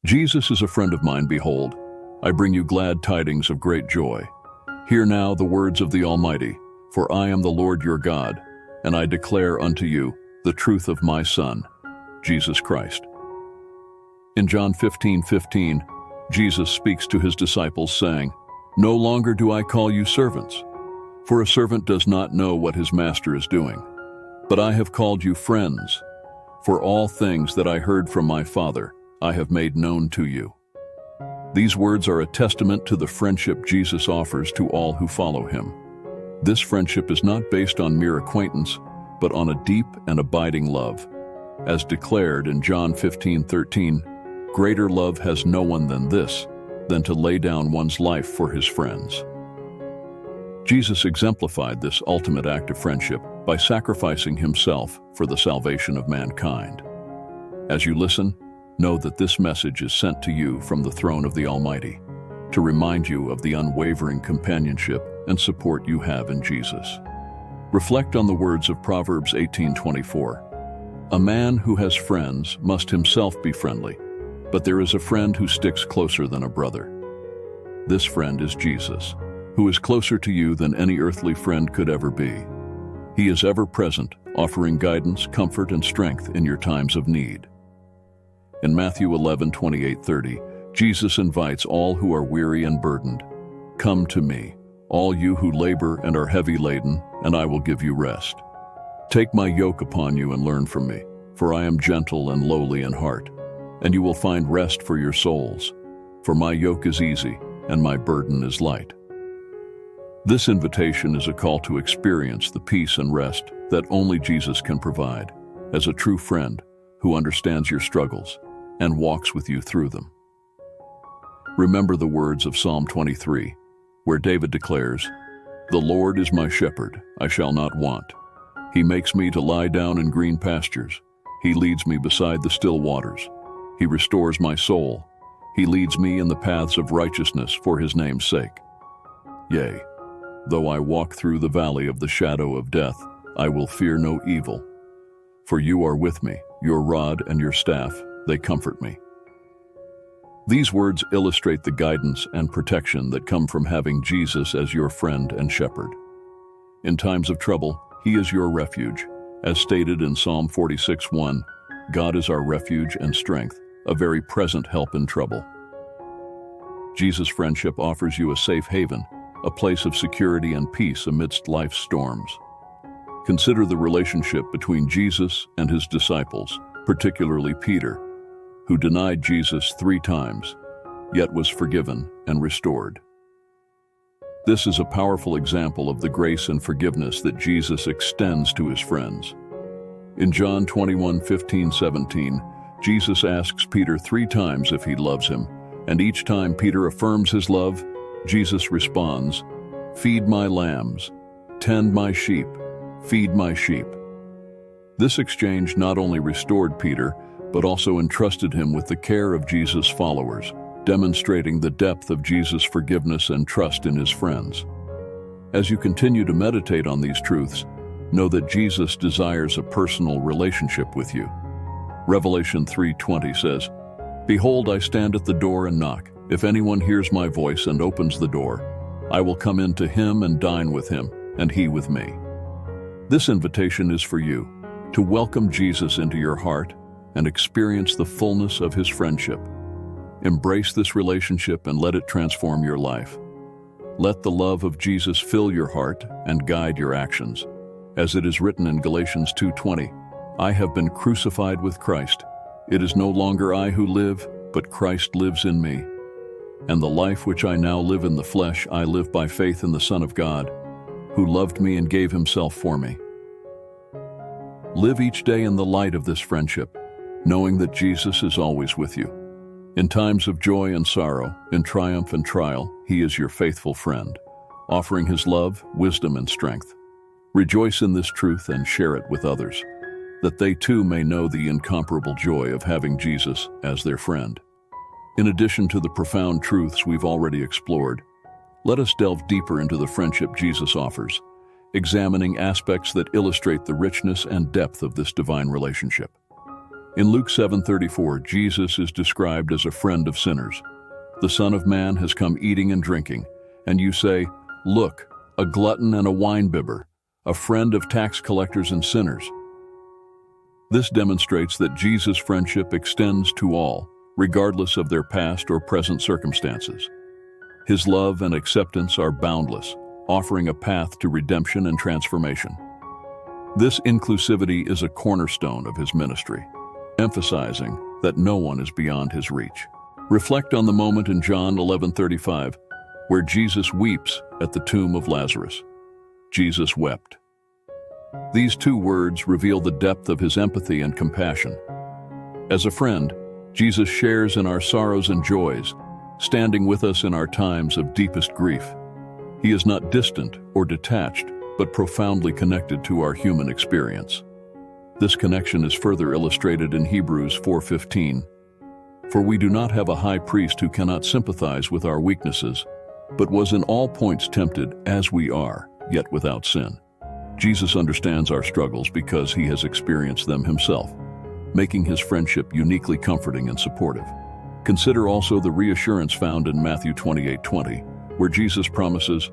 Jesus is a friend of mine, behold. I bring you glad tidings of great joy. Hear now the words of the Almighty, for I am the Lord your God, and I declare unto you the truth of my Son, Jesus Christ. In John 15:15, Jesus speaks to his disciples, saying, No longer do I call you servants, for a servant does not know what his master is doing. But I have called you friends, for all things that I heard from my Father I have made known to you. These words are a testament to the friendship Jesus offers to all who follow him. This friendship is not based on mere acquaintance, but on a deep and abiding love. As declared in John 15:13, greater love has no one than this, than to lay down one's life for his friends. Jesus exemplified this ultimate act of friendship by sacrificing himself for the salvation of mankind. As you listen, know that this message is sent to you from the throne of the Almighty, to remind you of the unwavering companionship and support you have in Jesus. Reflect on the words of Proverbs 18:24. A man who has friends must himself be friendly, but there is a friend who sticks closer than a brother. This friend is Jesus, who is closer to you than any earthly friend could ever be. He is ever present, offering guidance, comfort, and strength in your times of need. In Matthew 11:28-30, Jesus invites all who are weary and burdened, Come to me, all you who labor and are heavy laden, and I will give you rest. Take my yoke upon you and learn from me, for I am gentle and lowly in heart, and you will find rest for your souls. For my yoke is easy, and my burden is light. This invitation is a call to experience the peace and rest that only Jesus can provide, as a true friend who understands your struggles and walks with you through them. Remember the words of Psalm 23, where David declares, The Lord is my shepherd, I shall not want. He makes me to lie down in green pastures. He leads me beside the still waters. He restores my soul. He leads me in the paths of righteousness for his name's sake. Yea, though I walk through the valley of the shadow of death, I will fear no evil. For you are with me, your rod and your staff, they comfort me. These words illustrate the guidance and protection that come from having Jesus as your friend and shepherd. In times of trouble, he is your refuge. As stated in Psalm 46:1, God is our refuge and strength, a very present help in trouble. Jesus' friendship offers you a safe haven, a place of security and peace amidst life's storms. Consider the relationship between Jesus and his disciples, particularly Peter, who denied Jesus 3 times, yet was forgiven and restored. This is a powerful example of the grace and forgiveness that Jesus extends to his friends. In John 21:15-17, Jesus asks Peter 3 times if he loves him, and each time Peter affirms his love, Jesus responds, Feed my lambs, tend my sheep, feed my sheep. This exchange not only restored Peter, but also entrusted him with the care of Jesus' followers, demonstrating the depth of Jesus' forgiveness and trust in his friends. As you continue to meditate on these truths, know that Jesus desires a personal relationship with you. Revelation 3:20 says, Behold, I stand at the door and knock. If anyone hears my voice and opens the door, I will come in to him and dine with him, and he with me. This invitation is for you, to welcome Jesus into your heart and experience the fullness of his friendship. Embrace this relationship and let it transform your life. Let the love of Jesus fill your heart and guide your actions. As it is written in Galatians 2:20, I have been crucified with Christ. It is no longer I who live, but Christ lives in me. And the life which I now live in the flesh, I live by faith in the Son of God, who loved me and gave himself for me. Live each day in the light of this friendship, knowing that Jesus is always with you. In times of joy and sorrow, in triumph and trial, he is your faithful friend, offering his love, wisdom, and strength. Rejoice in this truth and share it with others, that they too may know the incomparable joy of having Jesus as their friend. In addition to the profound truths we've already explored, let us delve deeper into the friendship Jesus offers, examining aspects that illustrate the richness and depth of this divine relationship. In Luke 7:34, Jesus is described as a friend of sinners. The Son of Man has come eating and drinking, and you say, "Look, a glutton and a wine-bibber, a friend of tax collectors and sinners." This demonstrates that Jesus' friendship extends to all, regardless of their past or present circumstances. His love and acceptance are boundless, offering a path to redemption and transformation. This inclusivity is a cornerstone of his ministry, emphasizing that no one is beyond his reach. Reflect on the moment in John 11:35, where Jesus weeps at the tomb of Lazarus. Jesus wept. These two words reveal the depth of his empathy and compassion. As a friend, Jesus shares in our sorrows and joys, standing with us in our times of deepest grief. He is not distant or detached, but profoundly connected to our human experience. This connection is further illustrated in Hebrews 4:15. For we do not have a high priest who cannot sympathize with our weaknesses, but was in all points tempted as we are, yet without sin. Jesus understands our struggles because he has experienced them himself, making his friendship uniquely comforting and supportive. Consider also the reassurance found in Matthew 28:20, where Jesus promises,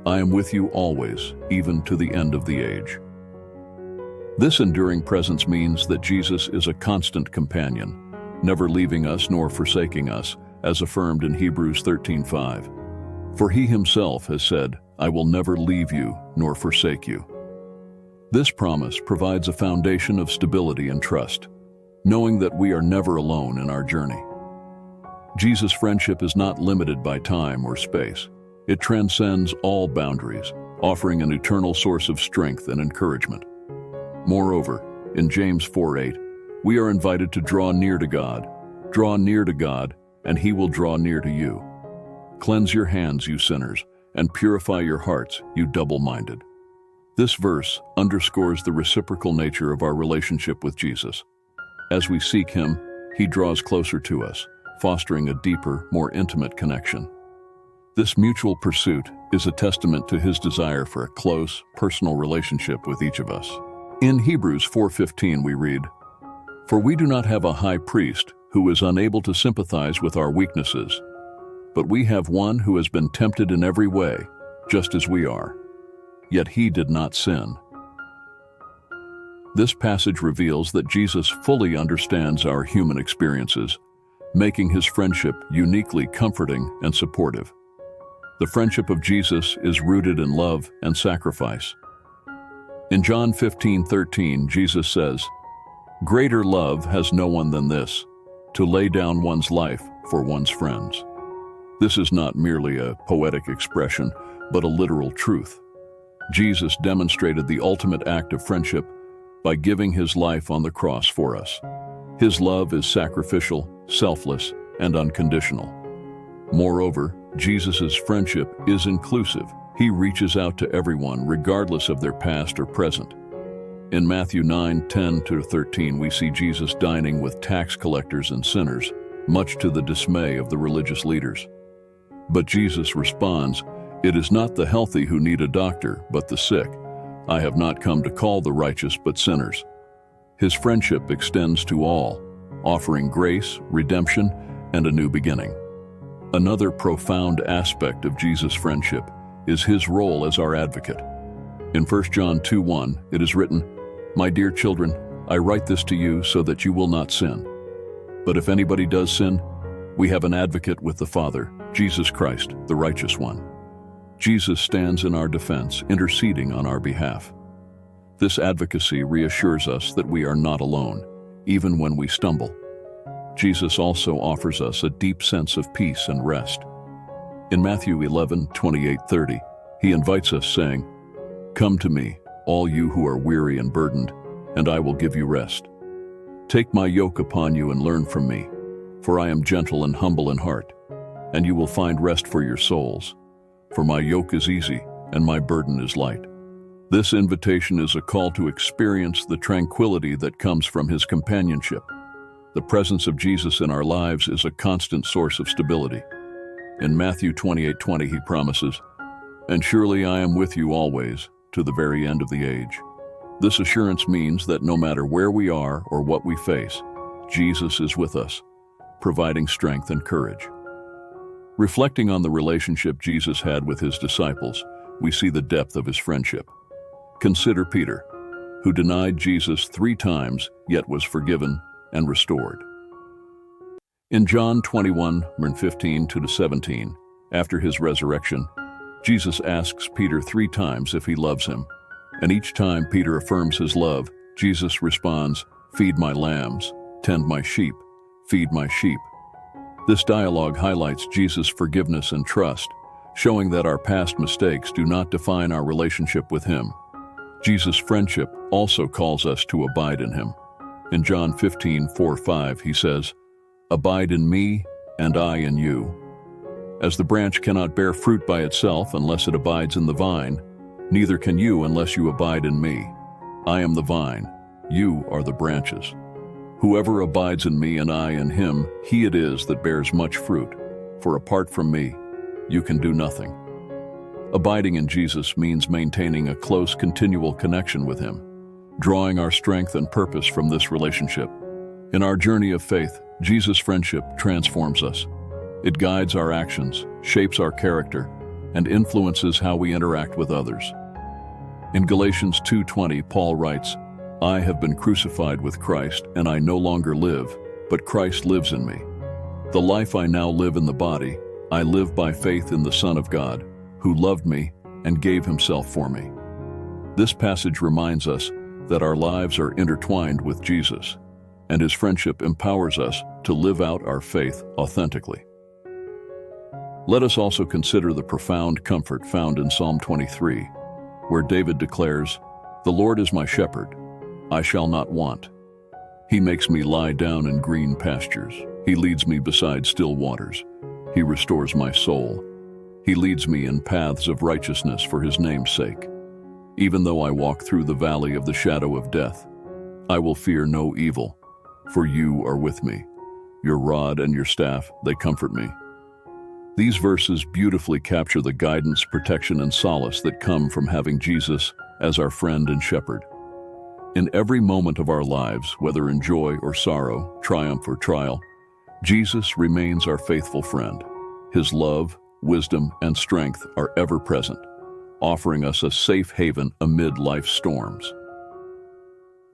"I am with you always, even to the end of the age." This enduring presence means that Jesus is a constant companion, never leaving us nor forsaking us, as affirmed in Hebrews 13:5. For he himself has said, "I will never leave you nor forsake you." This promise provides a foundation of stability and trust, knowing that we are never alone in our journey. Jesus' friendship is not limited by time or space. It transcends all boundaries, offering an eternal source of strength and encouragement. Moreover, in James 4:8, we are invited to draw near to God. Draw near to God, and he will draw near to you. Cleanse your hands, you sinners, and purify your hearts, you double-minded. This verse underscores the reciprocal nature of our relationship with Jesus. As we seek him, he draws closer to us, fostering a deeper, more intimate connection. This mutual pursuit is a testament to his desire for a close, personal relationship with each of us. In Hebrews 4:15 we read, "For we do not have a high priest who is unable to sympathize with our weaknesses, but we have one who has been tempted in every way, just as we are. Yet he did not sin." This passage reveals that Jesus fully understands our human experiences, making his friendship uniquely comforting and supportive. The friendship of Jesus is rooted in love and sacrifice. In John 15:13, Jesus says, "Greater love has no one than this, to lay down one's life for one's friends." This is not merely a poetic expression, but a literal truth. Jesus demonstrated the ultimate act of friendship by giving his life on the cross for us. His love is sacrificial, selfless, and unconditional. Moreover, Jesus' friendship is inclusive. He reaches out to everyone, regardless of their past or present. In Matthew 9:10-13, we see Jesus dining with tax collectors and sinners, much to the dismay of the religious leaders. But Jesus responds, "It is not the healthy who need a doctor, but the sick. I have not come to call the righteous, but sinners." His friendship extends to all, offering grace, redemption, and a new beginning. Another profound aspect of Jesus' friendship is his role as our advocate. In 1 John 2:1, it is written, "My dear children, I write this to you so that you will not sin. But if anybody does sin, we have an advocate with the Father, Jesus Christ, the righteous one." Jesus stands in our defense, interceding on our behalf. This advocacy reassures us that we are not alone, even when we stumble. Jesus also offers us a deep sense of peace and rest. In Matthew 11:28-30, he invites us, saying, "Come to me, all you who are weary and burdened, and I will give you rest. Take my yoke upon you and learn from me, for I am gentle and humble in heart, and you will find rest for your souls. For my yoke is easy, and my burden is light." This invitation is a call to experience the tranquility that comes from his companionship. The presence of Jesus in our lives is a constant source of stability. In Matthew 28:20, he promises, "And surely I am with you always, to the very end of the age." This assurance means that no matter where we are or what we face, Jesus is with us, providing strength and courage. Reflecting on the relationship Jesus had with his disciples, we see the depth of his friendship. Consider Peter, who denied Jesus 3 times, yet was forgiven and restored. In John 21:15-17, after his resurrection, Jesus asks Peter 3 times if he loves him, and each time Peter affirms his love, Jesus responds, "Feed my lambs, tend my sheep, feed my sheep." This dialogue highlights Jesus' forgiveness and trust, showing that our past mistakes do not define our relationship with him. Jesus' friendship also calls us to abide in him. In John 15:4-5, he says, "Abide in me, and I in you. As the branch cannot bear fruit by itself unless it abides in the vine, neither can you unless you abide in me. I am the vine, you are the branches. Whoever abides in me and I in him, he it is that bears much fruit, for apart from me, you can do nothing." Abiding in Jesus means maintaining a close, continual connection with him, drawing our strength and purpose from this relationship. In our journey of faith, Jesus' friendship transforms us. It guides our actions, shapes our character, and influences how we interact with others. In Galatians 2:20, Paul writes, "I have been crucified with Christ, and I no longer live, but Christ lives in me. The life I now live in the body, I live by faith in the Son of God, who loved me and gave himself for me." This passage reminds us that our lives are intertwined with Jesus, and his friendship empowers us to live out our faith authentically. Let us also consider the profound comfort found in Psalm 23, where David declares, "The Lord is my shepherd, I shall not want. He makes me lie down in green pastures. He leads me beside still waters. He restores my soul. He leads me in paths of righteousness for his name's sake. Even though I walk through the valley of the shadow of death, I will fear no evil, for you are with me. Your rod and your staff, they comfort me." These verses beautifully capture the guidance, protection, and solace that come from having Jesus as our friend and shepherd. In every moment of our lives, whether in joy or sorrow, triumph or trial, Jesus remains our faithful friend. His love, wisdom, and strength are ever present, offering us a safe haven amid life's storms.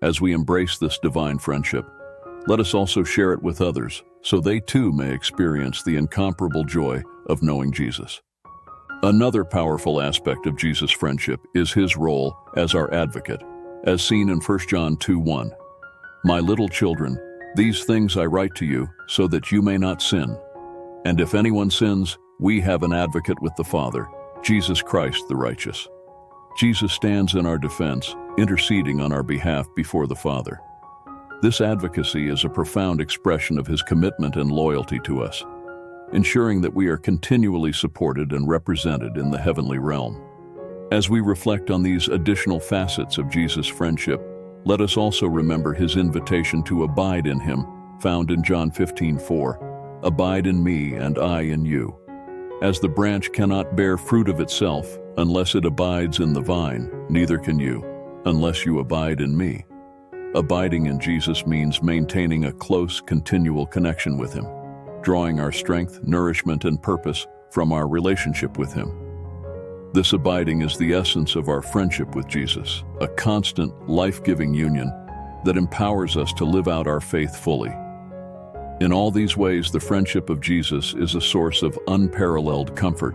As we embrace this divine friendship, let us also share it with others, so they too may experience the incomparable joy of knowing Jesus. Another powerful aspect of Jesus' friendship is his role as our advocate, as seen in 1 John 2:1. "My little children, these things I write to you, so that you may not sin. And if anyone sins, we have an advocate with the Father, Jesus Christ the righteous." Jesus stands in our defense, interceding on our behalf before the Father. This advocacy is a profound expression of his commitment and loyalty to us, ensuring that we are continually supported and represented in the heavenly realm. As we reflect on these additional facets of Jesus' friendship, let us also remember his invitation to abide in him, found in John 15:4. "Abide in me and I in you. As the branch cannot bear fruit of itself unless it abides in the vine, neither can you, unless you abide in me." Abiding in Jesus means maintaining a close, continual connection with him, drawing our strength, nourishment, and purpose from our relationship with him. This abiding is the essence of our friendship with Jesus, a constant, life-giving union that empowers us to live out our faith fully. In all these ways, the friendship of Jesus is a source of unparalleled comfort,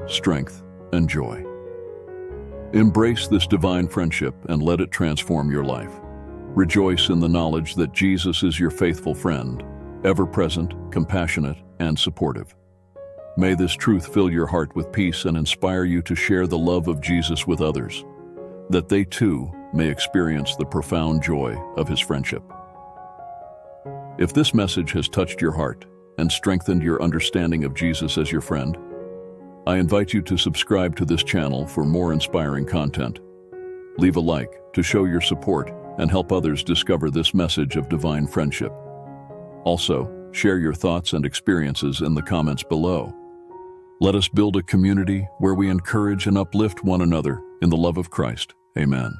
strength, and joy. Embrace this divine friendship and let it transform your life. Rejoice in the knowledge that Jesus is your faithful friend, ever-present, compassionate, and supportive. May this truth fill your heart with peace and inspire you to share the love of Jesus with others, that they too may experience the profound joy of his friendship. If this message has touched your heart and strengthened your understanding of Jesus as your friend, I invite you to subscribe to this channel for more inspiring content. Leave a like to show your support and help others discover this message of divine friendship. Also, share your thoughts and experiences in the comments below. Let us build a community where we encourage and uplift one another in the love of Christ. Amen.